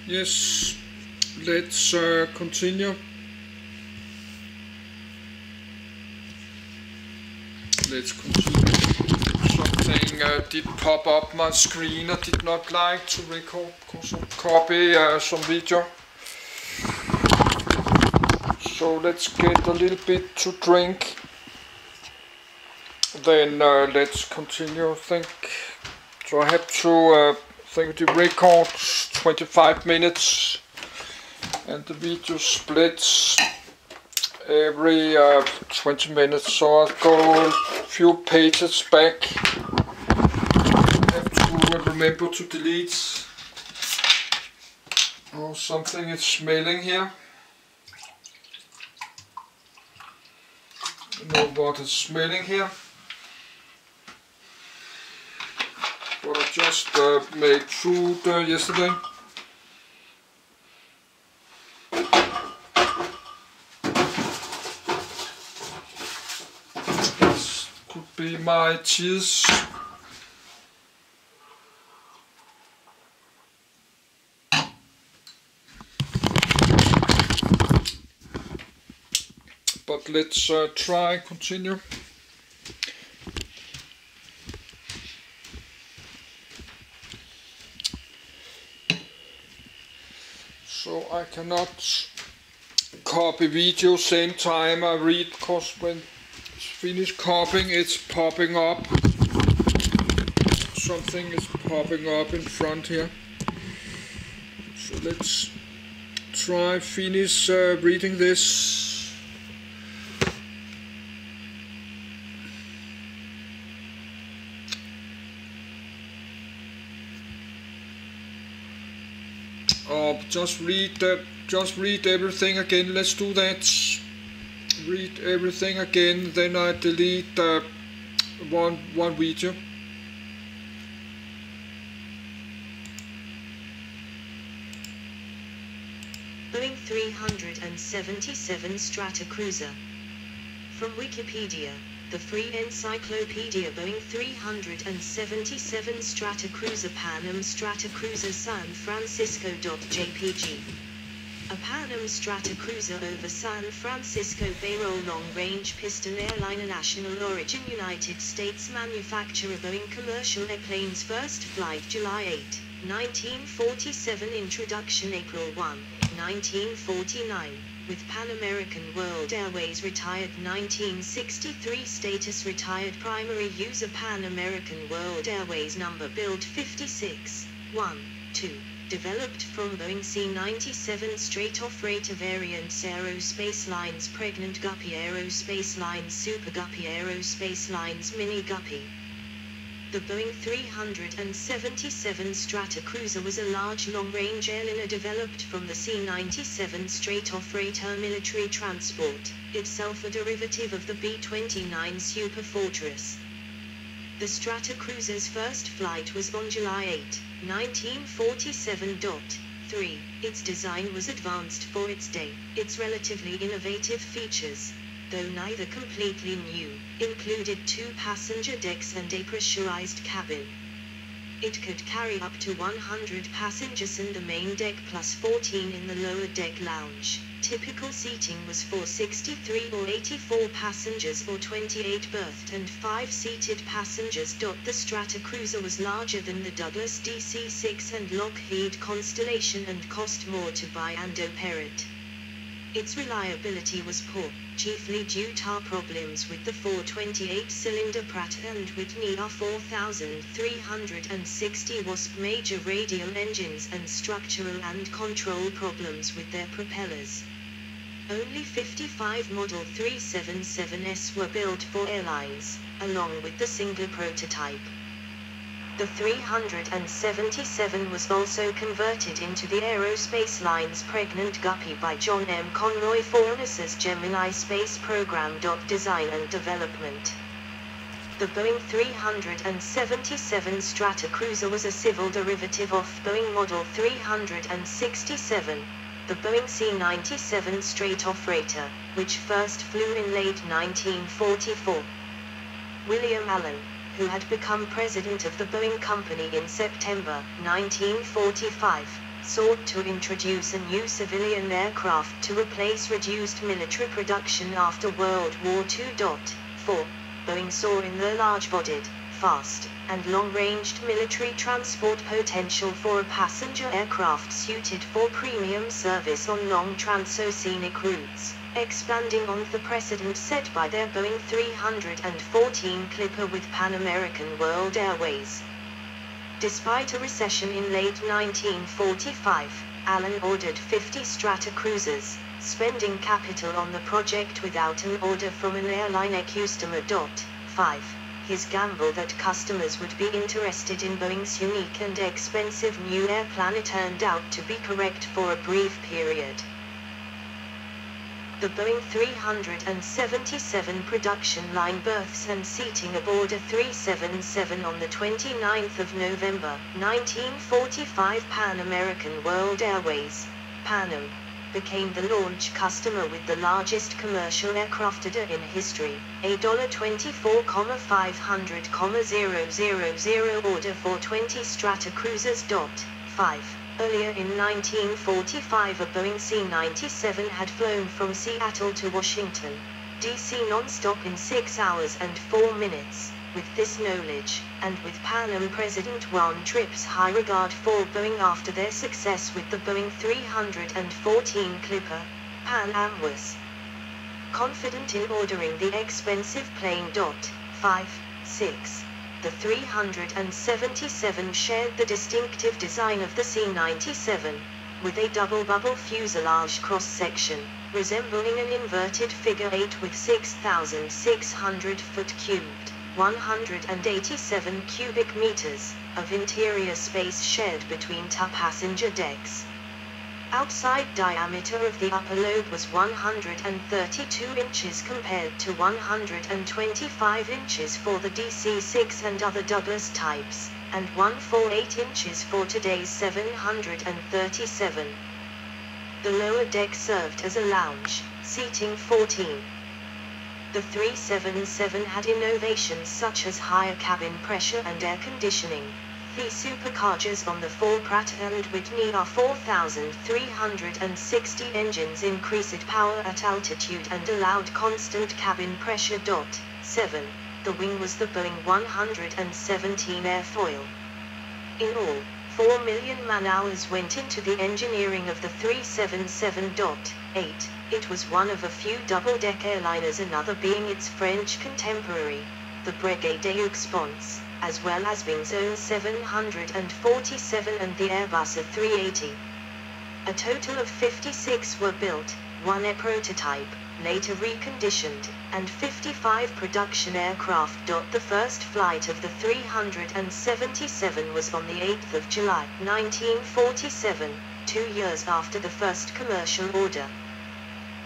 Yes, let's continue. Let's continue. Something did pop up my screen. I did not like to record because I copy some video. So let's get a little bit to drink. Then let's continue. I think so. I have to think the record 25 minutes, and the video splits every 20 minutes. So I'll go a few pages back. I have to remember to delete. Oh, something is smelling here. I know what is smelling here. But I just made food yesterday. This could be my cheese. But let's try continue. So I cannot copy video same time I read, because when it's finished copying it's popping up. Something is popping up in front here. So let's try finish reading this. Just read everything again. Let's do that. Read everything again, then I delete one video. Boeing 377 Stratocruiser. From Wikipedia, the free encyclopedia. Boeing 377 Stratocruiser Pan Am Stratocruiser San Francisco.jpg. A Pan Am Stratocruiser over San Francisco Bay Roll long-range piston airliner, national origin United States manufacturer. Boeing commercial airplanes, first flight July 8, 1947, introduction April 1, 1949. With Pan American World Airways retired 1963, status retired, primary user Pan American World Airways, number build 56, 1, 2. Developed from Boeing C-97 straight-off-freighter variants, Aerospace Lines Pregnant Guppy, Aerospace Lines Super Guppy, Aerospace Lines Mini Guppy. The Boeing 377 Stratocruiser was a large long-range airliner developed from the C-97 straight-off-freighter military transport, itself a derivative of the B-29 Super Fortress. The Stratocruiser's first flight was on July 8, 1947. 3. Its design was advanced for its day. Its relatively innovative features, though neither completely new, included 2 passenger decks and a pressurized cabin. It could carry up to 100 passengers in the main deck plus 14 in the lower deck lounge. Typical seating was for 63 or 84 passengers or 28 berthed and 5-seated passengers. The Stratocruiser was larger than the Douglas DC-6 and Lockheed Constellation and cost more to buy and operate. Its reliability was poor, chiefly due to problems with the 428-cylinder Pratt & Whitney R4360 Wasp, major radial engines and structural and control problems with their propellers. Only 55 Model 377s were built for airlines, along with the single prototype. The 377 was also converted into the Aerospace Lines Pregnant Guppy by John M. Conroy for NASA's Gemini space program. Design and development. The Boeing 377 Stratocruiser was a civil derivative of Boeing Model 367, the Boeing C-97 straight-off-freighter, which first flew in late 1944. William Allen, who had become president of the Boeing Company in September 1945, sought to introduce a new civilian aircraft to replace reduced military production after World War II. 4. Boeing saw in the large-bodied, fast, and long-ranged military transport potential for a passenger aircraft suited for premium service on long transoceanic routes, expanding on the precedent set by their Boeing 314 Clipper with Pan American World Airways. Despite a recession in late 1945, Allen ordered 50 Stratocruisers, spending capital on the project without an order from an airline customer. 5. His gamble that customers would be interested in Boeing's unique and expensive new airplane turned out to be correct for a brief period. The Boeing 377 production line berths and seating aboard a 377 on the 29th of November, 1945 Pan American World Airways, PANAM, became the launch customer with the largest commercial aircraft order in history, a $24,500,000 order for 20 Stratocruisers. 5. Earlier in 1945 a Boeing C-97 had flown from Seattle to Washington, D.C. non-stop in 6 hours and 4 minutes. With this knowledge, and with Pan Am President Juan Tripp's high regard for Boeing after their success with the Boeing 314 Clipper, Pan Am was confident in ordering the expensive plane. 5. 6. The 377 shared the distinctive design of the C-97, with a double-bubble fuselage cross-section, resembling an inverted figure 8 with 6,600 foot cubed, 187 cubic meters, of interior space shared between two passenger decks. Outside diameter of the upper lobe was 132 inches compared to 125 inches for the DC-6 and other Douglas types, and 148 inches for today's 737. The lower deck served as a lounge, seating 14. The 377 had innovations such as higher cabin pressure and air conditioning. The superchargers on the 4 Pratt & Whitney R4360 engines increased power at altitude and allowed constant cabin pressure. 7. The wing was the Boeing 117 airfoil. In all, 4 million man-hours went into the engineering of the 377. 8. It was one of a few double-deck airliners, another being its French contemporary, the Breguet de Expanse, as well as Boeing's own 747 and the Airbus A380. A total of 56 were built, 1 a prototype, later reconditioned, and 55 production aircraft. The first flight of the 377 was on the 8th of July, 1947, 2 years after the first commercial order.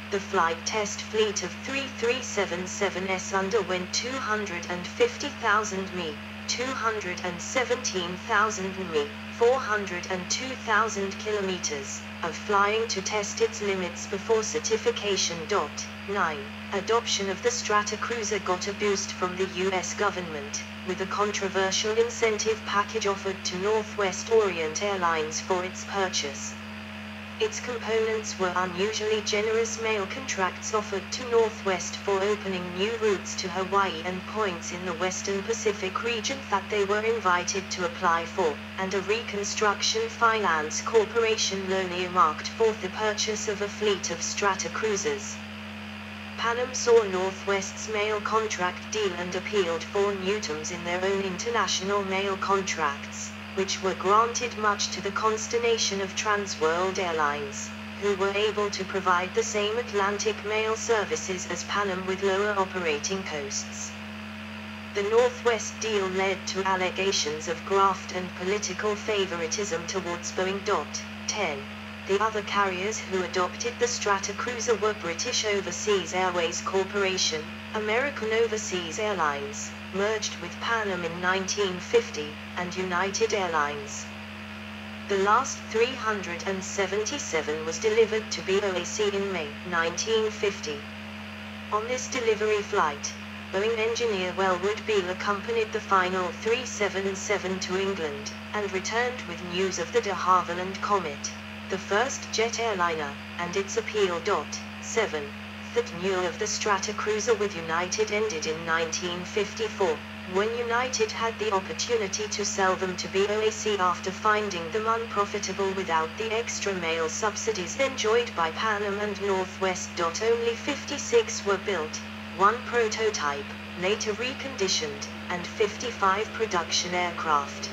The flight test fleet of 3377s underwent 250,000 mi, 217,000 mi, 402,000 kilometers, of flying to test its limits before certification. 9. Adoption of the Stratocruiser got a boost from the U.S. government, with a controversial incentive package offered to Northwest Orient Airlines for its purchase. Its components were unusually generous mail contracts offered to Northwest for opening new routes to Hawaii and points in the Western Pacific region that they were invited to apply for, and a Reconstruction Finance Corporation loan earmarked for the purchase of a fleet of Stratocruisers. Pan Am saw Northwest's mail contract deal and appealed for NUTMs in their own international mail contracts, which were granted much to the consternation of Trans World Airlines, who were able to provide the same Atlantic mail services as Pan Am with lower operating costs. The Northwest deal led to allegations of graft and political favoritism towards Boeing. 10. The other carriers who adopted the Stratocruiser were British Overseas Airways Corporation, American Overseas Airlines, merged with Pan Am in 1950, and United Airlines. The last 377 was delivered to BOAC in May 1950. On this delivery flight, Boeing engineer Wellwood Beale accompanied the final 377 to England, and returned with news of the de Havilland Comet, the first jet airliner, and its appeal. 7. That renewal of the Stratocruiser with United ended in 1954, when United had the opportunity to sell them to BOAC after finding them unprofitable without the extra mail subsidies enjoyed by Pan Am and Northwest. Only 56 were built, 1 prototype, later reconditioned, and 55 production aircraft.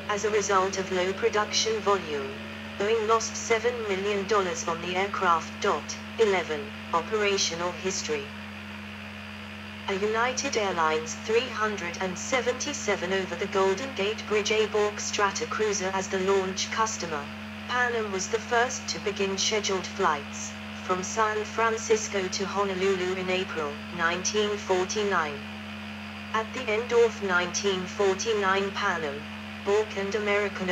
As a result of low production volume, Boeing lost $7 million on the aircraft. 11. Operational history. A United Airlines 377 over the Golden Gate Bridge bought Stratocruiser as the launch customer. Pan Am was the first to begin scheduled flights from San Francisco to Honolulu in April 1949. At the end of 1949, Pan Am, Boeing and American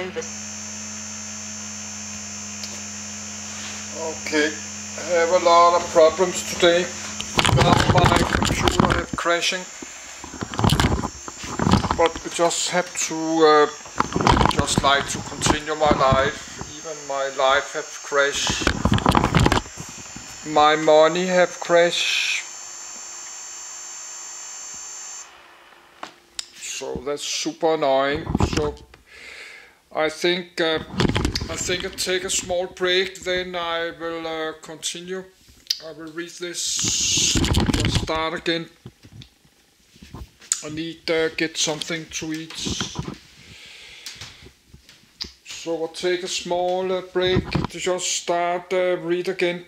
Okay, I have a lot of problems today. Now my computer is crashing, but we just have to just like to continue my life. Even my life have crashed. My money have crashed. So that's super annoying. So I think I'll take a small break, then I will continue. I will read this, just start again. I need to get something to eat. So I'll take a small break to just start, read again.